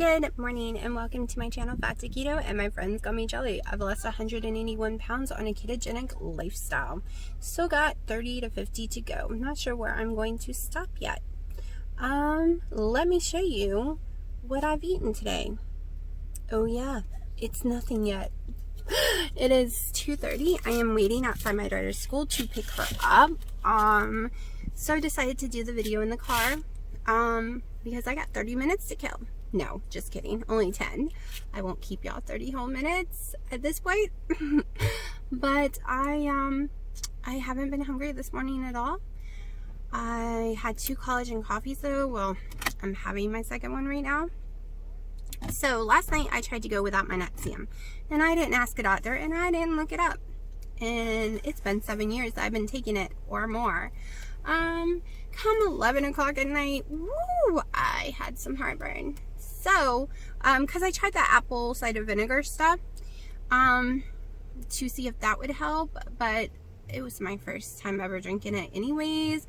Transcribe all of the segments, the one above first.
Good morning and welcome to my channel Fat to Keto and my friends Gummy Jelly. I've lost 181 pounds on a ketogenic lifestyle. Still got 30 to 50 to go. I'm not sure where I'm going to stop yet. Let me show you what I've eaten today. Oh yeah, it's nothing yet. It is 2:30. I am waiting outside my daughter's school to pick her up. So I decided to do the video in the car because I got 30 minutes to kill. No, just kidding. Only 10. I won't keep y'all 30 whole minutes at this point. But I haven't been hungry this morning at all. I had 2 collagen coffees though. Well, I'm having my second one right now. So last night I tried to go without my Nexium. And I didn't ask a doctor and I didn't look it up. And it's been 7 years that I've been taking it or more. Come 11 o'clock at night, woo, I had some heartburn. So, because I tried that apple cider vinegar stuff, to see if that would help, but it was my first time ever drinking it anyways.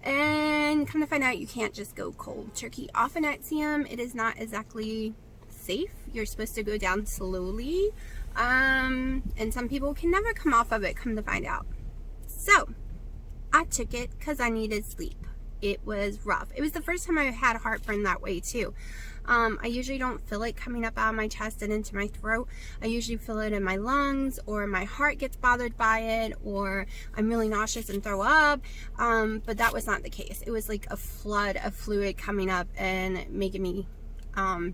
And come to find out, you can't just go cold turkey off an Nexium. It is not exactly safe. You're supposed to go down slowly. And some people can never come off of it, come to find out. So, I took it because I needed sleep. It was rough. It was the first time I had heartburn that way too. I usually don't feel it coming up out of my chest and into my throat. I usually feel it in my lungs, or my heart gets bothered by it, or I'm really nauseous and throw up. But that was not the case. It was like a flood of fluid coming up and making me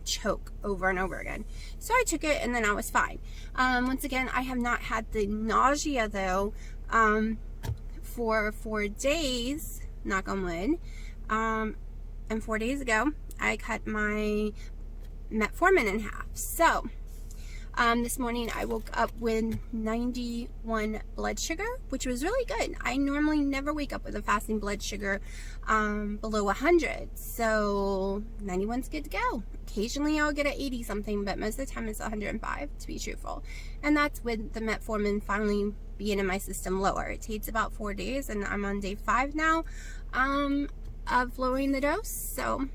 choke over and over again. So I took it and then I was fine. Once again, I have not had the nausea though for 4 days, knock on wood. And 4 days ago I cut my metformin in half. So this morning I woke up with 91 blood sugar, which was really good. I normally never wake up with a fasting blood sugar below 100, so 91's good to go. Occasionally I'll get an 80 something, but most of the time it's 105 to be truthful. And that's with the metformin finally being in my system lower. It takes about 4 days and I'm on day 5 now of lowering the dose, so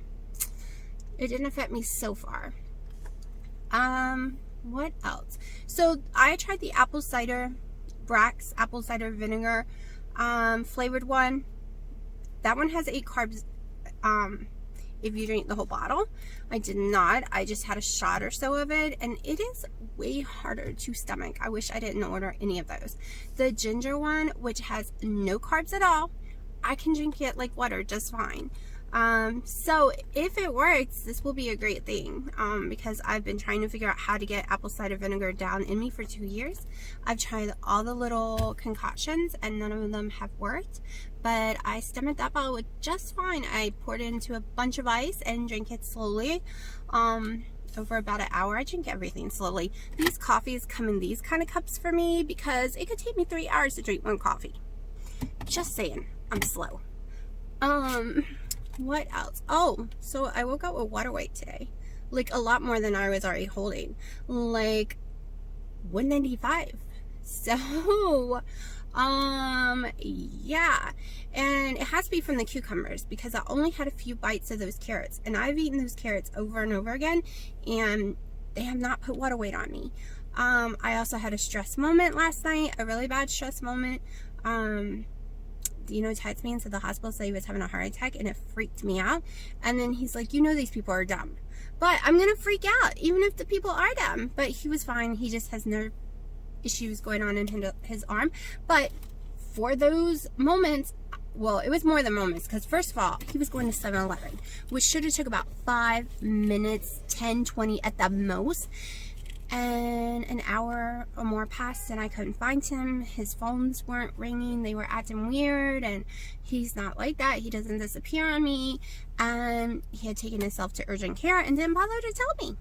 it didn't affect me so far. What else? So I tried the apple cider, Brax apple cider vinegar flavored one. That one has 8 carbs if you drink the whole bottle. I did not. I just had a shot or so of it, and it is way harder to stomach. I wish I didn't order any of those. The ginger one, which has no carbs at all, I can drink it like water just fine. So if it works, this will be a great thing, because I've been trying to figure out how to get apple cider vinegar down in me for 2 years. I've tried all the little concoctions and none of them have worked, but I stomached that bottle with just fine. I poured it into a bunch of ice and drank it slowly, over about an hour. I drink everything slowly. These coffees come in these kind of cups for me because it could take me 3 hours to drink one coffee. Just saying, I'm slow. What else? Oh, so I woke up with water weight today. Like a lot more than I was already holding. Like 195. So, yeah. And it has to be from the cucumbers because I only had a few bites of those carrots. And I've eaten those carrots over and over again and they have not put water weight on me. I also had a stress moment last night, a really bad stress moment. Texted me into the hospital, said he was having a heart attack, and it freaked me out. And then he's like, these people are dumb. But I'm going to freak out, even if the people are dumb. But he was fine. He just has nerve issues going on in his arm. But for those moments, well, it was more than moments, because first of all, he was going to 7-Eleven, which should have took about 5 minutes, 10, 20 at the most. And an hour or more passed and I couldn't find him. His phones weren't ringing. They were acting weird, and he's not like that. He doesn't disappear on me. And he had taken himself to urgent care and didn't bother to tell me.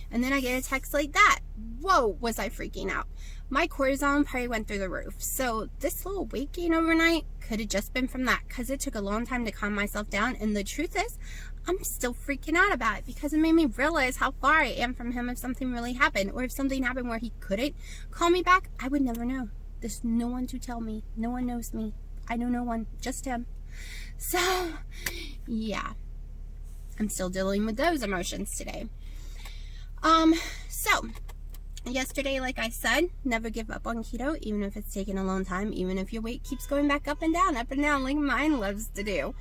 And then I get a text like that. Whoa, was I freaking out. My cortisol probably went through the roof. So this little weight gain overnight could have just been from that, because it took a long time to calm myself down. And the truth is, I'm still freaking out about it because it made me realize how far I am from him if something really happened, or if something happened where he couldn't call me back. I would never know. There's no one to tell me. No one knows me. I know no one, just him. So, yeah. I'm still dealing with those emotions today. So yesterday, like I said, never give up on keto, even if it's taking a long time, even if your weight keeps going back up and down, like mine loves to do.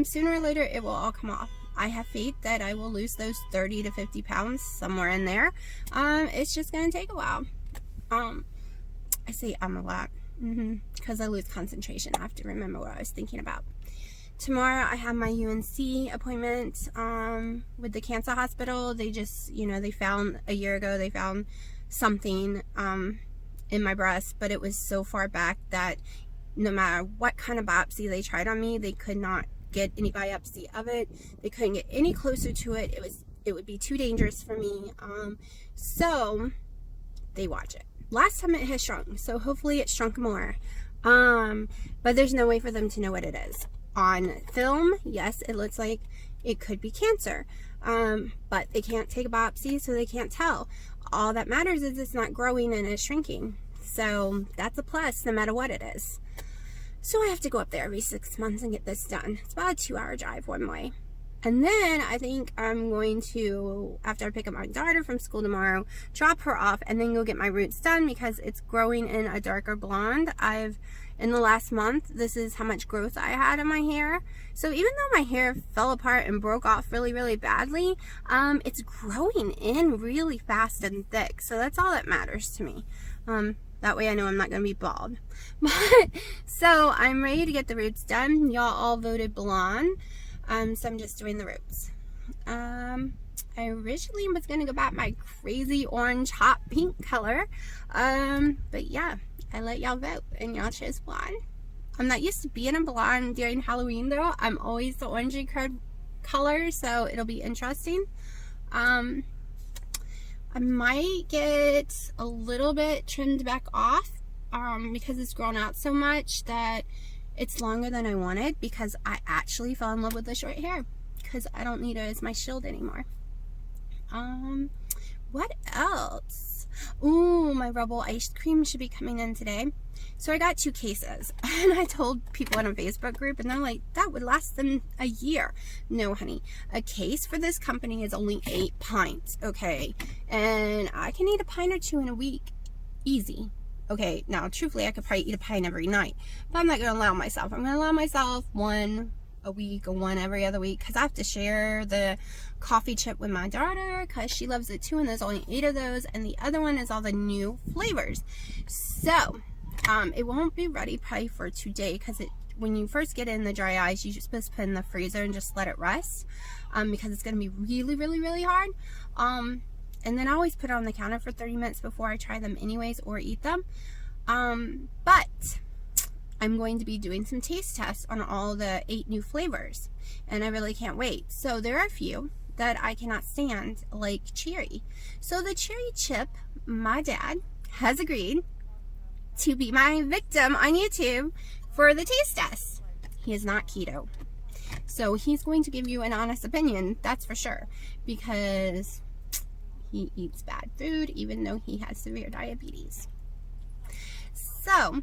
Sooner or later, it will all come off. I have faith that I will lose those 30 to 50 pounds, somewhere in there. It's just going to take a while. I say a lot, because I lose concentration. I have to remember what I was thinking about. Tomorrow I have my UNC appointment with the cancer hospital. They just, they found a year ago, they found something in my breast, but it was so far back that no matter what kind of biopsy they tried on me, they could not get any biopsy of it. They couldn't get any closer to it. It would be too dangerous for me. So they watch it. Last time it has shrunk, so hopefully it shrunk more. But there's no way for them to know what it is. On film, yes, it looks like it could be cancer, but they can't take a biopsy, so they can't tell. All that matters is it's not growing and it's shrinking, so that's a plus no matter what it is. So I have to go up there every 6 months and get this done. It's about a 2-hour drive one way. And then I think I'm going to, after I pick up my daughter from school tomorrow, drop her off and then go get my roots done because it's growing in a darker blonde. In the last month, this is how much growth I had in my hair. So even though my hair fell apart and broke off really, really badly, it's growing in really fast and thick. So that's all that matters to me. That way I know I'm not going to be bald. So I'm ready to get the roots done. Y'all all voted blonde. So I'm just doing the roots. I originally was going to go back my crazy orange hot pink color. But yeah, I let y'all vote and y'all chose blonde. I'm not used to being a blonde during Halloween though. I'm always the orangey color, so it'll be interesting. I might get a little bit trimmed back off because it's grown out so much that it's longer than I wanted, because I actually fell in love with the short hair because I don't need it as my shield anymore. What else? Ooh, my Rebel ice cream should be coming in today. So I got 2 cases and I told people in a Facebook group and they're like, that would last them a year. No, honey, a case for this company is only 8 pints, okay? And I can eat a pint or 2 in a week, easy. Okay, now truthfully, I could probably eat a pint every night, but I'm not going to allow myself. I'm going to allow myself 1 a week or 1 every other week because I have to share the coffee chip with my daughter because she loves it too, and there's only 8 of those, and the other one is all the new flavors. So it won't be ready probably for today because when you first get it in the dry ice, you're supposed to put it in the freezer and just let it rest because it's going to be really, really, really hard. And then I always put it on the counter for 30 minutes before I try them anyways or eat them. But I'm going to be doing some taste tests on all the 8 new flavors, and I really can't wait. So there are a few that I cannot stand, like cherry. So the cherry chip, my dad has agreed to be my victim on YouTube for the taste test. He is not keto, so he's going to give you an honest opinion, that's for sure, because he eats bad food even though he has severe diabetes. So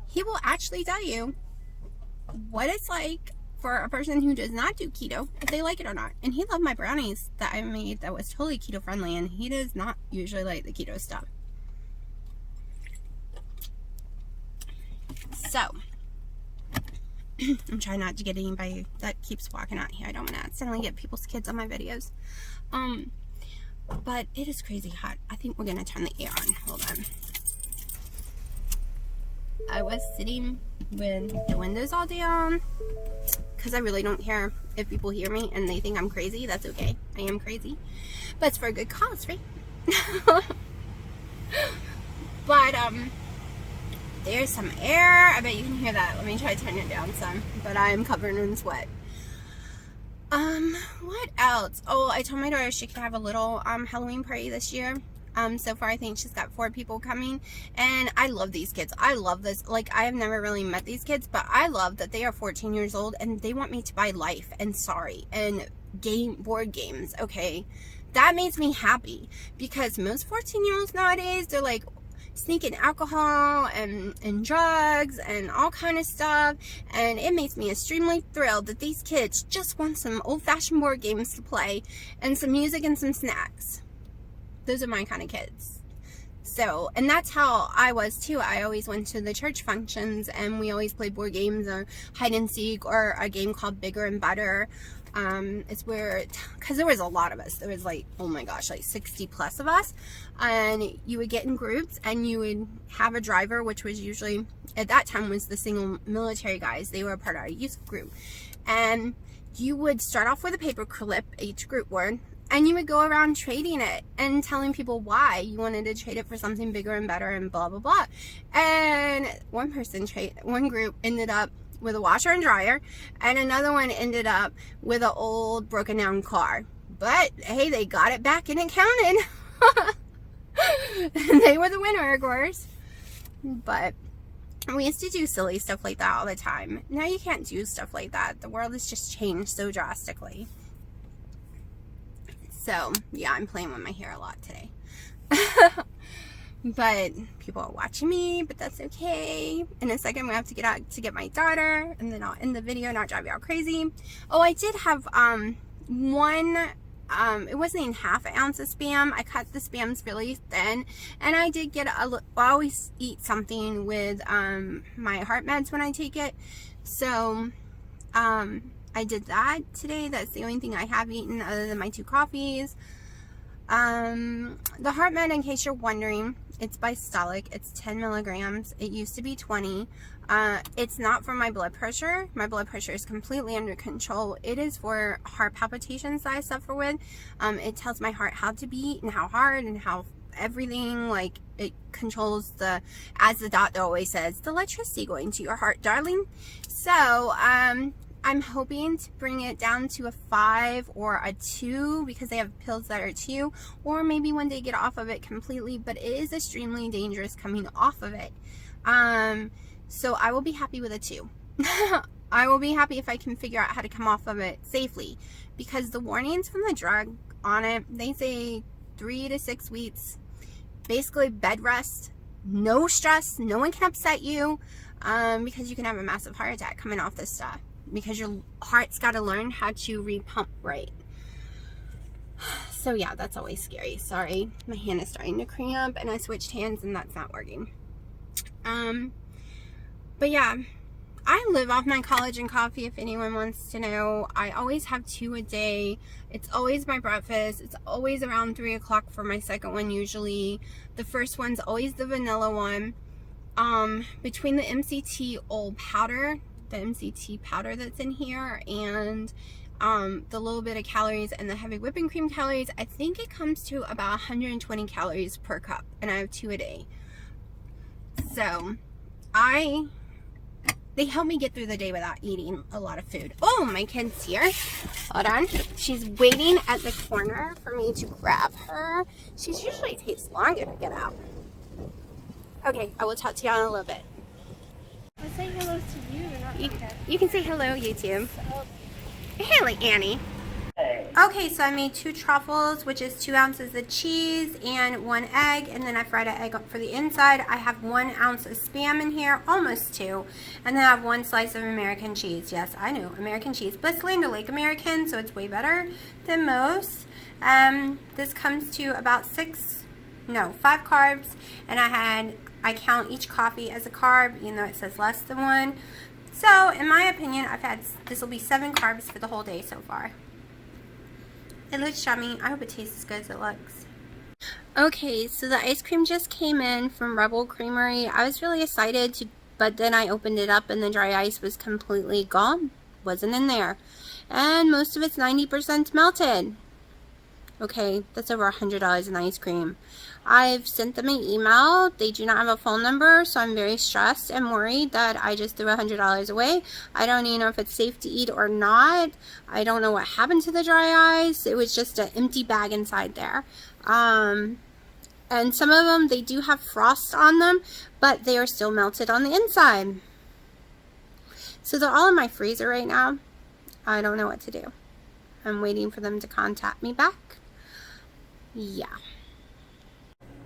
he will actually tell you what it's like for a person who does not do keto, if they like it or not. And he loved my brownies that I made that was totally keto friendly, and he does not usually like the keto stuff. So I'm trying not to get anybody that keeps walking out here. I don't want to accidentally get people's kids on my videos. But it is crazy hot. I think we're gonna turn the air on. Hold on. I was sitting with the windows all down because I really don't care if people hear me and they think I'm crazy. That's okay. I am crazy, but it's for a good cause, right? But there's some air. I bet you can hear that. Let me try to turn it down some, but I am covered in sweat. What else? Oh, I told my daughter she could have a little Halloween party this year. So far I think she's got 4 people coming, and I love these kids. I love this. Like, I have never really met these kids, but I love that they are 14 years old and they want me to buy Life and Sorry and board games. Okay, that makes me happy because most 14-year-olds nowadays, they're like, sneaking alcohol and drugs and all kind of stuff, and it makes me extremely thrilled that these kids just want some old-fashioned board games to play and some music and some snacks. Those are my kind of kids. So, and that's how I was too. I always went to the church functions and we always played board games or hide and seek or a game called Bigger and Better. It's where, because there was a lot of us, there was like, oh my gosh, like 60 plus of us, and you would get in groups and you would have a driver, which was usually, at that time, was the single military guys. They were a part of our youth group, and you would start off with a paper clip, each group word, and you would go around trading it and telling people why you wanted to trade it for something bigger and better and blah blah blah. And one group ended up with a washer and dryer, and another one ended up with an old broken down car. But hey, they got it back and it counted. They were the winner, of course. But we used to do silly stuff like that all the time. Now you can't do stuff like that. The world has just changed so drastically. So yeah, I'm playing with my hair a lot today. But people are watching me, but that's okay. In a second, we have to get out to get my daughter, and then I'll end the video, not drive you all crazy. Oh, I did have one, it wasn't even half an ounce of Spam. I cut the Spams really thin, and I did get I always eat something with my heart meds when I take it. So I did that today. That's the only thing I have eaten other than my 2 coffees. The heart med, in case you're wondering, it's by Stolic. It's 10 milligrams. It used to be 20. It's not for my blood pressure. My blood pressure is completely under control. It is for heart palpitations that I suffer with. It tells my heart how to beat and how hard and how everything, like, it controls the, as the doctor always says, the electricity going to your heart, darling. So, I'm hoping to bring it down to a 5 or a 2, because they have pills that are 2, or maybe one day get off of it completely, but it is extremely dangerous coming off of it. So I will be happy with a 2. I will be happy if I can figure out how to come off of it safely, because the warnings from the drug on it, they say 3 to 6 weeks, basically bed rest, no stress, no one can upset you, because you can have a massive heart attack coming off this stuff, because your heart's got to learn how to repump right. So yeah, that's always scary. Sorry, my hand is starting to cramp, and I switched hands and that's not working. But yeah, I live off my collagen coffee, if anyone wants to know. I always have 2 a day. It's always my breakfast. It's always around 3 o'clock for my second one usually. The first one's always the vanilla one. Between the MCT oil powder, the MCT powder that's in here, and the little bit of calories and the heavy whipping cream calories, I think it comes to about 120 calories per cup, and I have 2 a day. So they help me get through the day without eating a lot of food. Oh, my kid's here. Hold on. She's waiting at the corner for me to grab her. She usually takes longer to get out. Okay, I will talk to you in a little bit. I'll say hello to you. You can say hello, YouTube. Hello, Annie. Okay, so I made 2 truffles, which is 2 ounces of cheese and 1 egg, and then I fried an egg up for the inside. I have 1 ounce of Spam in here, almost 2, and then I have 1 slice of American cheese. Yes, I know, American cheese, but it's Land O'Lakes American, so it's way better than most. This comes to about 5 carbs, and I count each coffee as a carb, even though it says less than 1. So, in my opinion, this will be 7 carbs for the whole day so far. It looks yummy. I hope it tastes as good as it looks. Okay, so the ice cream just came in from Rebel Creamery. I was really excited but then I opened it up and the dry ice was completely gone. Wasn't in there. And most of it's 90% melted. Okay, that's over $100 in ice cream. I've sent them an email. They do not have a phone number, so I'm very stressed and worried that I just threw $100 away. I don't even know if it's safe to eat or not. I don't know what happened to the dry ice. It was just an empty bag inside there. And some of them, they do have frost on them, but they are still melted on the inside. So they're all in my freezer right now. I don't know what to do. I'm waiting for them to contact me back. Yeah.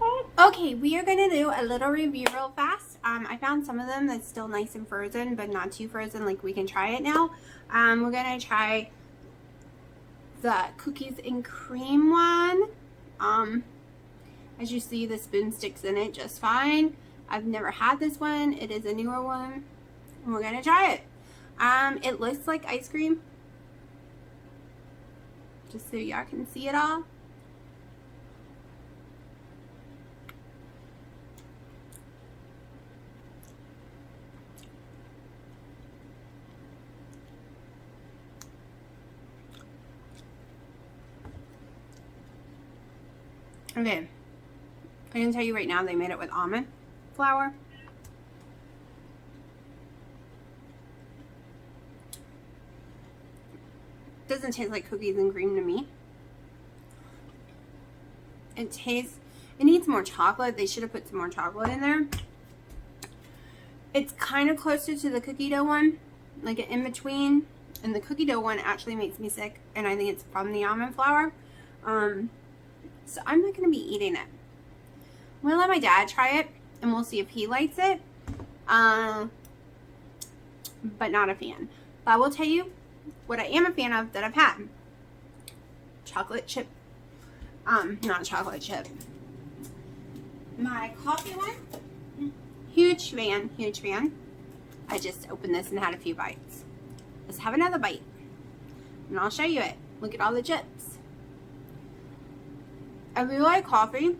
Hi, Okay, we are going to do a little review real fast. I found some of them that's still nice and frozen, but not too frozen, like we can try it now. We're going to try the cookies and cream one. As you see, the spoon sticks in it just fine. I've never had this one. It is a newer one. And we're going to try it. It looks like ice cream. Just so y'all can see it all. Okay, I can tell you right now they made it with almond flour. Doesn't taste like cookies and cream to me. It needs more chocolate. They should have put some more chocolate in there. It's kind of closer to the cookie dough one, like an in between. And the cookie dough one actually makes me sick, and I think it's from the almond flour. So I'm not going to be eating it. I'm going to let my dad try it, and we'll see if he likes it. But not a fan. But I will tell you what I am a fan of that I've had. Chocolate chip. Not chocolate chip. My coffee one. Huge fan, huge fan. I just opened this and had a few bites. Let's have another bite. And I'll show you it. Look at all the chips. I really like coffee.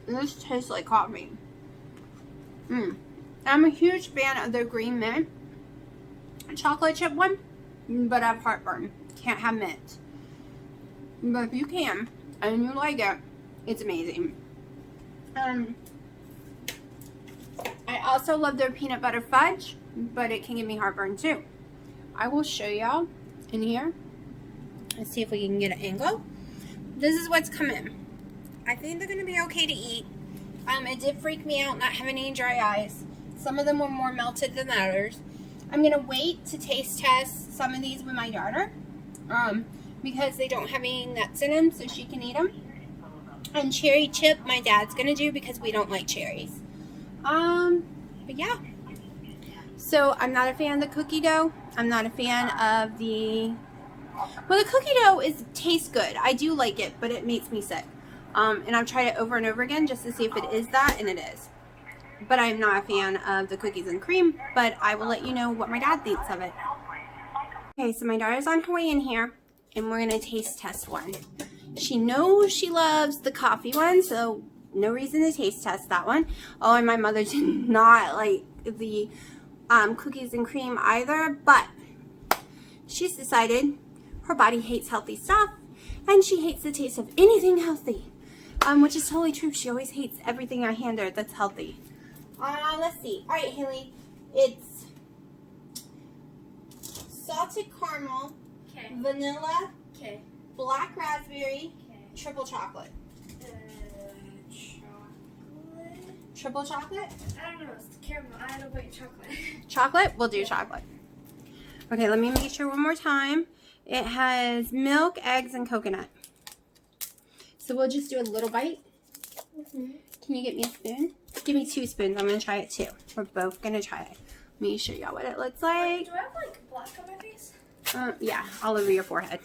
This tastes like coffee. I'm a huge fan of the green mint chocolate chip one, but I have heartburn. Can't have mint. But if you can, and you like it, it's amazing. I also love their peanut butter fudge, but it can give me heartburn too. I will show y'all in here. Let's see if we can get an angle. This is what's come in. I think they're going to be okay to eat. It did freak me out not having any dry ice. Some of them were more melted than others. I'm going to wait to taste test some of these with my daughter. Because they don't have any nuts in them, so she can eat them. And cherry chip, my dad's going to do because we don't like cherries. But yeah. So I'm not a fan of the cookie dough. I'm not a fan of the... Well, the cookie dough tastes good. I do like it, but it makes me sick. And I've tried it over and over again just to see if it is that, and it is. But I'm not a fan of the cookies and cream, but I will let you know what my dad thinks of it. Okay, so my daughter's on her way in here, and we're going to taste test one. She knows she loves the coffee one, so no reason to taste test that one. Oh, and my mother did not like the cookies and cream either, but she's decided her body hates healthy stuff, and she hates the taste of anything healthy. Which is totally true. She always hates everything I hand her that's healthy. Let's see. All right, Haley. It's salted caramel, vanilla, black raspberry, triple chocolate. Triple chocolate? I don't know. It's caramel. I don't like chocolate. Chocolate? We'll do chocolate. Okay, let me make sure one more time. It has milk, eggs, and coconut. So we'll just do a little bite. Can you get me a spoon? Give me 2 spoons. I'm going to try it too. We're both going to try it. Let me show y'all what it looks like. Do I have like black on my face? Yeah, all over your forehead.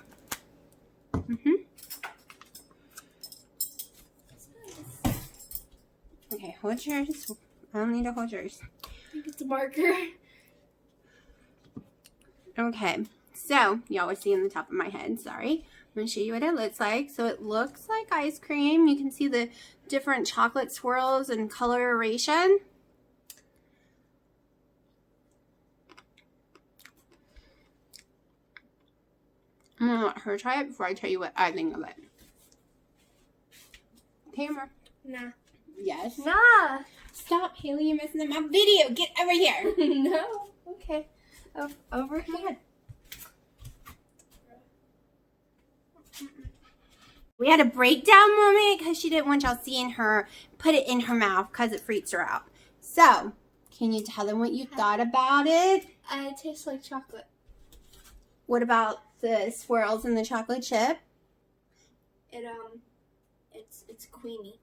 Okay, hold yours. I don't need to hold yours. I think it's a marker. Okay, so y'all were seeing the top of my head. Sorry. I'm going to show you what it looks like. So it looks like ice cream. You can see the different chocolate swirls and coloration. I'm going to let her try it before I tell you what I think of it. Camera. Nah. Yes. Nah. Stop, Haley. You're messing up my video. Get over here. No. Okay. Over here. We had a breakdown moment because she didn't want y'all seeing her put it in her mouth because it freaks her out. So, can you tell them what you thought about it? It tastes like chocolate. What about the swirls in the chocolate chip? It's queamy.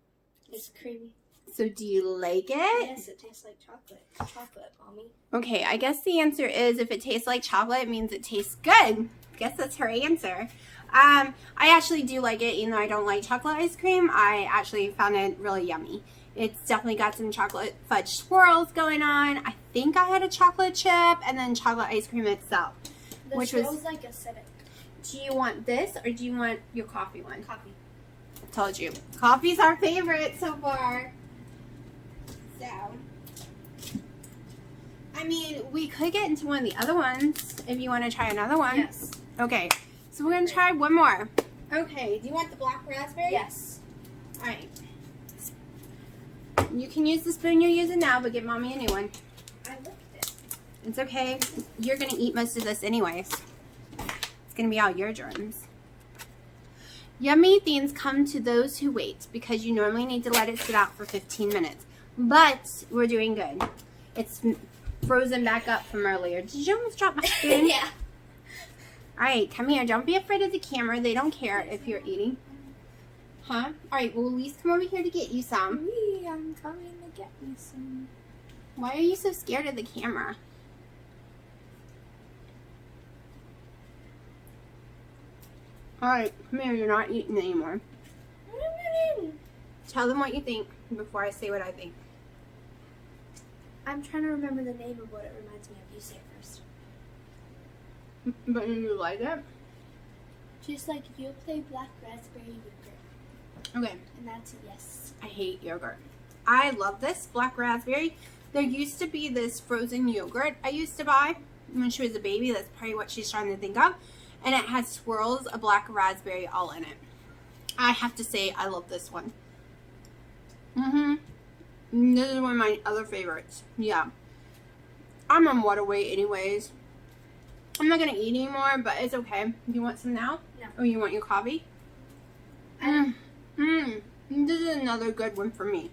It's creamy. So do you like it? Yes, it tastes like chocolate. Chocolate, Mommy. Okay, I guess the answer is if it tastes like chocolate, it means it tastes good. Guess that's her answer. I actually do like it, even though I don't like chocolate ice cream. I actually found it really yummy. It's definitely got some chocolate fudge swirls going on. I think I had a chocolate chip and then chocolate ice cream itself. The which swirl's was like acidic. Do you want this or do you want your coffee one? Coffee. Told you. Coffee's our favorite so far. So, I mean, we could get into one of the other ones if you want to try another one. Yes. Okay, so we're going to try one more. Okay, do you want the black raspberry? Yes. All right. You can use the spoon you're using now, but get Mommy a new one. I licked it. It's okay. You're going to eat most of this anyways. It's going to be all your germs. Yummy things come to those who wait because you normally need to let it sit out for 15 minutes. But we're doing good. It's frozen back up from earlier. Did you almost drop my spoon? Yeah. All right, come here. Don't be afraid of the camera. They don't care if you're eating. Huh? All right, well, Elise, come over here to get you some. Wee, I'm coming to get me some. Why are you so scared of the camera? All right, come here. You're not eating anymore. Tell them what you think before I say what I think. I'm trying to remember the name of what it reminds me of. You say it first. But you like it? Just like you play black raspberry yogurt. Okay. And that's a yes. I hate yogurt. I love this black raspberry. There used to be this frozen yogurt I used to buy when she was a baby. That's probably what she's trying to think of. And it has swirls of black raspberry all in it. I have to say I love this one. This is one of my other favorites. Yeah. I'm on water weight anyways. I'm not going to eat anymore, but it's okay. Do you want some now? No. Or you want your coffee? This is another good one for me.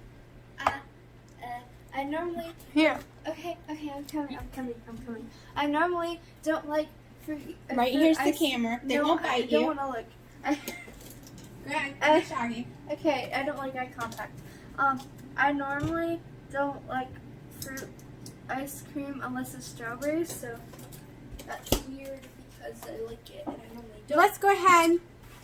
I normally... Here. Okay, I'm coming. I normally don't like fruit. Right here's the camera. They won't bite you. I don't want to look. Go ahead. Shaggy. Okay, I don't like eye contact. I normally don't like fruit ice cream unless it's strawberries, so that's weird because I like it and I normally don't. Let's go ahead.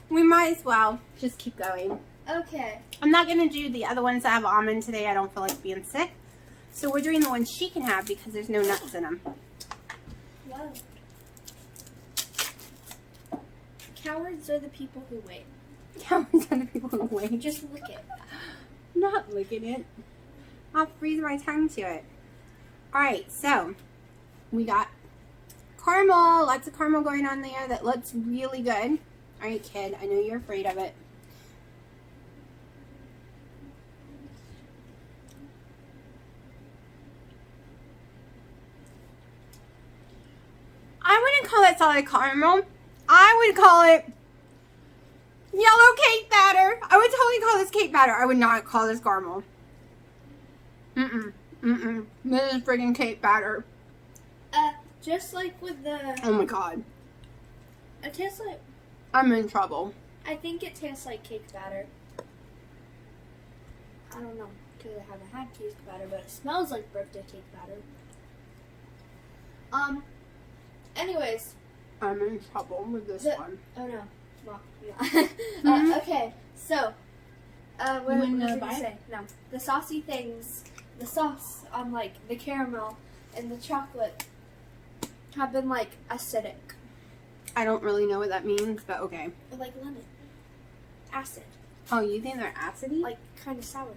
We might as well just keep going. Okay. I'm not going to do the other ones that have almond today. I don't feel like being sick. So we're doing the ones she can have because there's no nuts in them. Wow. Cowards are the people who wait. Cowards are the people who wait. Just lick it. I'm not licking it. I'll freeze my tongue to it. Alright, so we got caramel. Lots of caramel going on there. That looks really good. Alright, kid. I know you're afraid of it. I wouldn't call it solid caramel. I would call it yellow cake batter. I would totally call this cake batter. I would not call this caramel. This is friggin' cake batter. Just like with the... Oh my god. It tastes like... I'm in trouble. I think it tastes like cake batter. I don't know, because I haven't had cake batter, but it smells like birthday cake batter. Anyways. I'm in trouble with this one. Oh no. Well, yeah. Okay, so, what You was want I another going to say? No. The saucy things, the sauce on, like, the caramel and the chocolate have been, like, acidic. I don't really know what that means, but okay. Or like lemon. Acid. Oh, you think they're acidy? Like, kind of sour.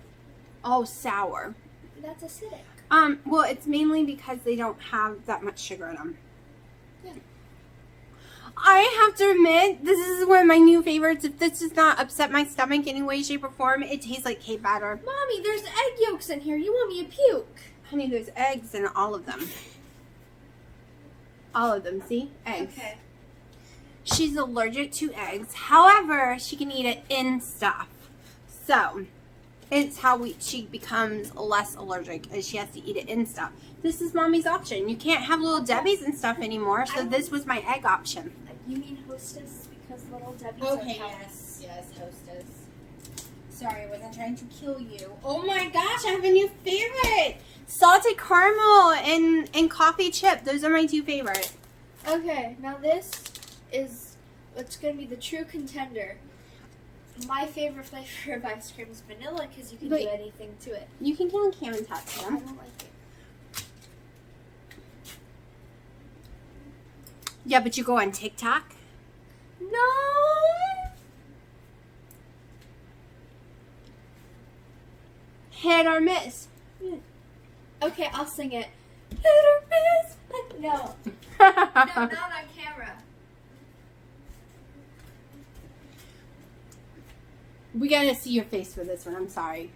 Oh, sour. That's acidic. Well, it's mainly because they don't have that much sugar in them. Yeah. I have to admit, this is one of my new favorites. If this does not upset my stomach in any way, shape, or form, it tastes like cake batter. Mommy, there's egg yolks in here. You want me to puke? Honey, there's eggs in all of them. All of them, see? Eggs. Okay. She's allergic to eggs. However, she can eat it in stuff. So, it's how she becomes less allergic, as she has to eat it in stuff. This is Mommy's option. You can't have Little Debbie's and stuff anymore, so this was my egg option. You mean Hostess because Little Debbie's are healthy. yes, Hostess. Sorry, I wasn't trying to kill you. Oh my gosh, I have a new favorite. Salted caramel and coffee chip. Those are my two favorites. Okay, now this is what's going to be the true contender. My favorite flavor of ice cream is vanilla because you can do anything to it. You can get on cam and touch I them. don't like it. Yeah, but you go on TikTok. No! Hit or miss. Okay, I'll sing it. Hit or miss. No. No, not on camera. We gotta see your face for this one. I'm sorry.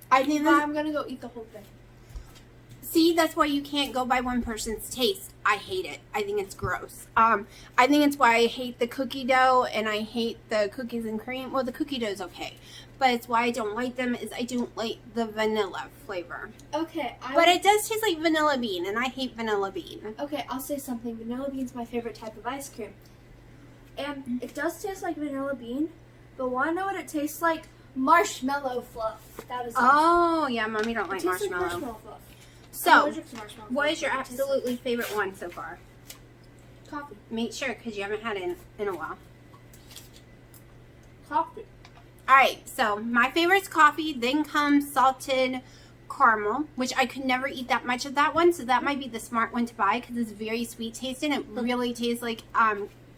I think this, I'm gonna go eat the whole thing. see, that's why you can't go by one person's taste. I hate it. I think it's gross. I think it's why I hate the cookie dough and I hate the cookies and cream. Well, the cookie dough's okay, but it's why I don't like them is I don't like the vanilla flavor. Okay, But it does taste like vanilla bean, and I hate vanilla bean. Okay, I'll say something. Vanilla bean's my favorite type of ice cream. And it does taste like vanilla bean, but wanna know what it tastes like? Marshmallow fluff. That is Oh, yeah, Mommy don't like it tastes marshmallow. like marshmallow fluff. I'm So, allergic to marshmallow what fluff, is your but it tastes absolutely favorite one so far? like coffee? Make sure, because you haven't had it in a while. Coffee. Alright, so my favorite's coffee, then comes salted caramel, which I could never eat that much of that one, so that might be the smart one to buy because it's very sweet tasting. It really tastes like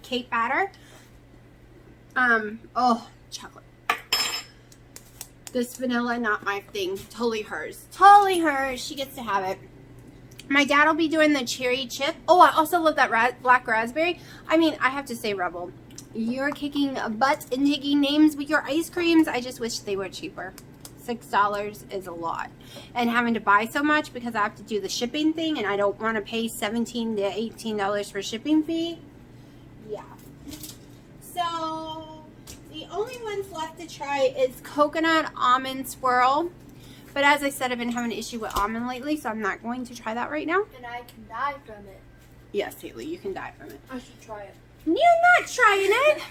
cake batter. Oh, chocolate. This vanilla, not my thing. Totally hers. Totally hers. She gets to have it. My dad will be doing the cherry chip. Oh, I also love that black raspberry. I mean, I have to say, Rebel, you're kicking butt and taking names with your ice creams. I just wish they were cheaper. $6 is a lot. And having to buy so much because I have to do the shipping thing and I don't want to pay $17 to $18 for shipping fee. Yeah. So, the only ones left to try is coconut almond swirl. But as I said, I've been having an issue with almond lately, so I'm not going to try that right now. And I can die from it. Yes, Haley, you can die from it. I should try it. You're not trying it.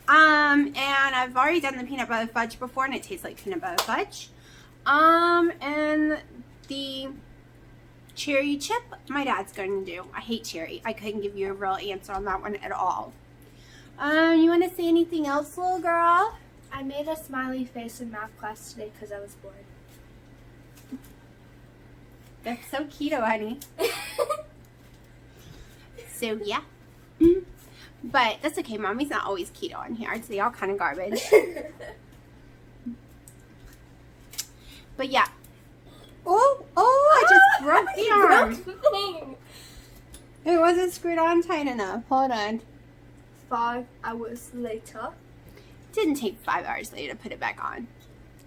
And I've already done the peanut butter fudge before, and it tastes like peanut butter fudge. And the cherry chip, my dad's going to do. I hate cherry. I couldn't give you a real answer on that one at all. You want to say anything else, little girl? I made a smiley face in math class today because I was bored. That's so keto, honey. So, yeah. But that's okay. Mommy's not always keto on here. I'd say all kind of garbage. But, yeah. Oh, I just broke the arm. It wasn't screwed on tight enough. Hold on. 5 hours later. Didn't take 5 hours later to put it back on.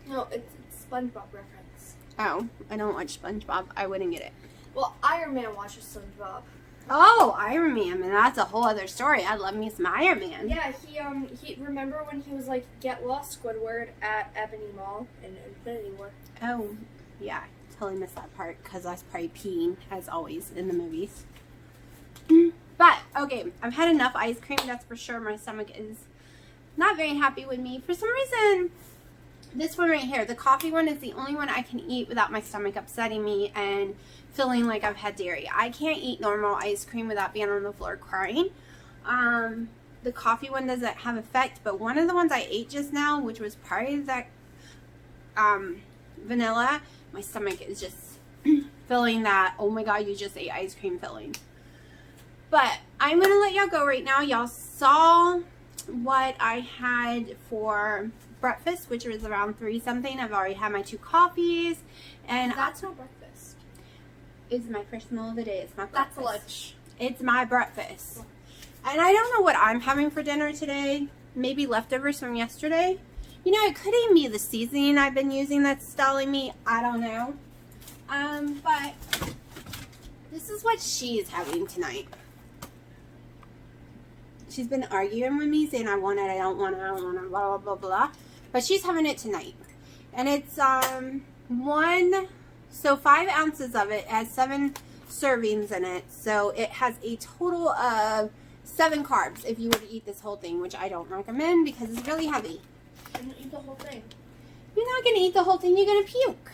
No, it's SpongeBob reference. Oh, I don't watch SpongeBob. I wouldn't get it. Well, Iron Man watches SpongeBob. Oh, Iron Man, and that's a whole other story. I love me some Iron Man. Yeah, he remember when he was like, get lost, Squidward, at Ebony Mall in Infinity War. Oh, yeah. Totally missed that part because I was probably peeing, as always, in the movies. But, okay, I've had enough ice cream, that's for sure. My stomach is not very happy with me. For some reason, this one right here, the coffee one, is the only one I can eat without my stomach upsetting me and feeling like I've had dairy. I can't eat normal ice cream without being on the floor crying. The coffee one doesn't have effect, but one of the ones I ate just now, which was part of that vanilla, my stomach is just feeling that, oh my god, you just ate ice cream filling. But I'm going to let y'all go right now. Y'all saw what I had for breakfast, which was around 3 something. I've already had my 2 coffees. And that's not breakfast. It's my first meal of the day. It's my breakfast. That's lunch. It's my breakfast. And I don't know what I'm having for dinner today. Maybe leftovers from yesterday. You know, it could even be the seasoning I've been using that's stalling me. I don't know. But this is what she is having tonight. She's been arguing with me, saying I want it, I don't want it, blah, blah, blah, blah. But she's having it tonight. And it's, 1 So 5 ounces of it has 7 servings in it. So it has a total of 7 carbs if you were to eat this whole thing, which I don't recommend because it's really heavy. I'm gonna eat the whole thing. You're not going to eat the whole thing. You're going to puke.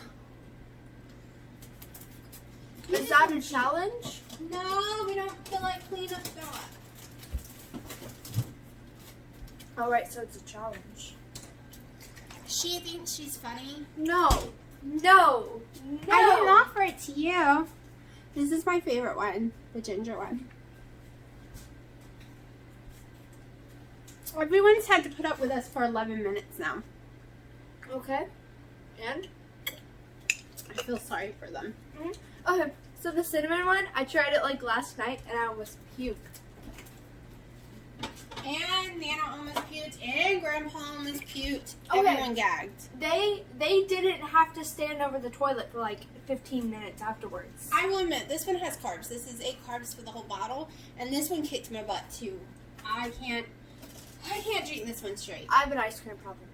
Is that a challenge? No, we don't feel like clean up throw up. Alright, so it's a challenge. She thinks she's funny. No. No. No. I didn't offer it to you. This is my favorite one, the ginger one. Everyone's had to put up with us for 11 minutes now. Okay. And? I feel sorry for them. Okay, so the cinnamon one, I tried it like last night and I almost puked. And Nana almost puked, and Grandpa almost puked. Okay. Everyone gagged. They didn't have to stand over the toilet for like 15 minutes afterwards. I will admit, this one has carbs. This is 8 carbs for the whole bottle, and this one kicked my butt too. I can't drink this one straight. I have an ice cream problem.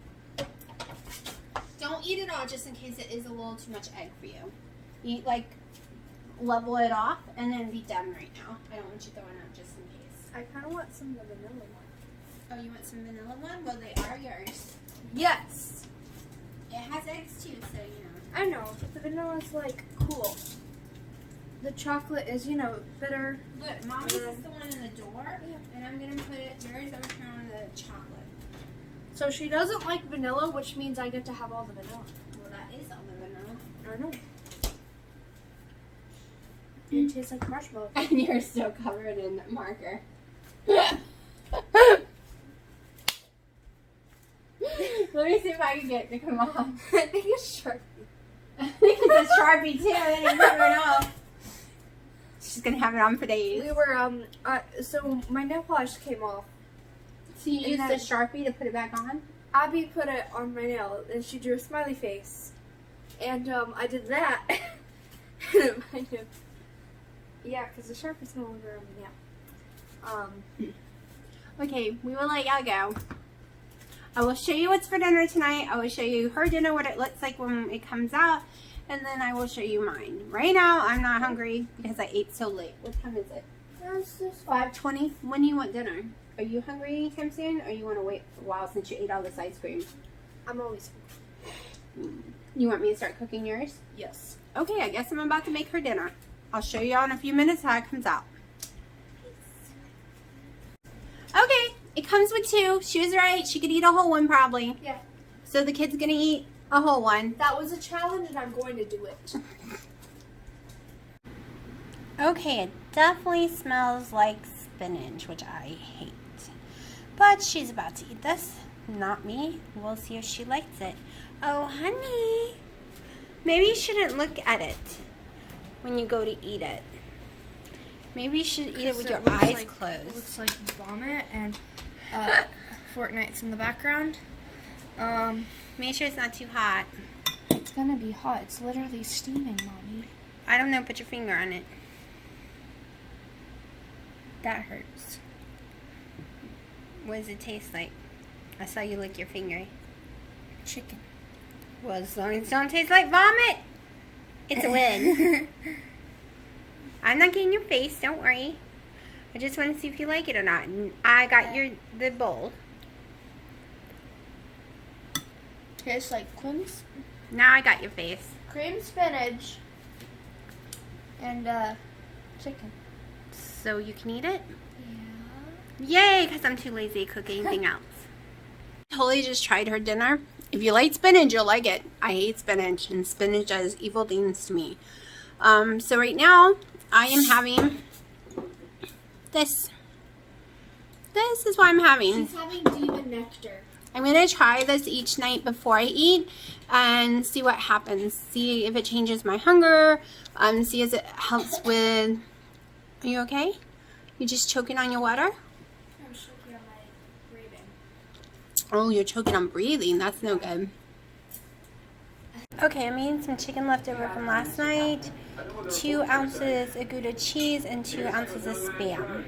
Don't eat it all just in case it is a little too much egg for you. Eat like level it off and then be done right now. I don't want you throwing up just in case. I kind of want some of the vanilla one. Oh, you want some vanilla one? Well, they are yours. Yes. It has eggs too, so you know. I know, but the vanilla is like cool. The chocolate is, bitter. Look, Mommy's is the one in the door, and I'm going to put yours over here on the chocolate. So she doesn't like vanilla, which means I get to have all the vanilla. Well, that is all the vanilla. I know. It tastes like marshmallow. And you're still covered in marker. Let me see if I can get it to come off. I think it's Sharpie. I think it's a Sharpie too. I didn't have it off. She's gonna have it on for days. We were, so my nail polish came off. So you used the Sharpie to put it back on? Abby put it on my nail, and she drew a smiley face. And, I did that. Yeah, because the Sharpie's no longer on the nail. Okay, we will let y'all go. I will show you what's for dinner tonight. I will show you her dinner, what it looks like when it comes out. And then I will show you mine. Right now, I'm not hungry because I ate so late. What time is it? It's just 5:20. When do you want dinner? Are you hungry anytime soon? Or you want to wait for a while since you ate all this ice cream? I'm always You want me to start cooking yours? Yes. Okay, I guess I'm about to make her dinner. I'll show y'all in a few minutes how it comes out. Okay, it comes with 2. She was right. She could eat a whole one probably. Yeah. So the kid's going to eat a whole one. That was a challenge, and I'm going to do it. Okay, it definitely smells like spinach, which I hate. But she's about to eat this. Not me. We'll see if she likes it. Oh, honey. Maybe you shouldn't look at it when you go to eat it. Maybe you should eat it with your eyes closed. It looks like vomit, and Fortnite's in the background. Make sure it's not too hot. It's gonna be hot. It's literally steaming, Mommy. I don't know. Put your finger on it. That hurts. What does it taste like? I saw you lick your finger. Chicken. Well, as long as it don't taste like vomit, it's a win. I'm not getting your face. Don't worry. I just want to see if you like it or not. And I got the bowl. Tastes like Now I got your face. cream spinach and chicken. So you can eat it? Yeah. Yay, because I'm too lazy to cook anything else. Totally just tried her dinner. If you like spinach, you'll like it. I hate spinach, and spinach does evil things to me. So right now, I am having this. This is what I'm having. She's having demon nectar. I'm going to try this each night before I eat and see what happens. See if it changes my hunger. See if it helps with... Are you okay? You just choking on your water? I'm choking on my breathing. Oh, you're choking on breathing. That's no good. Okay, I'm eating some chicken leftover from last night. 2 ounces of Gouda cheese and 2 ounces of Spam.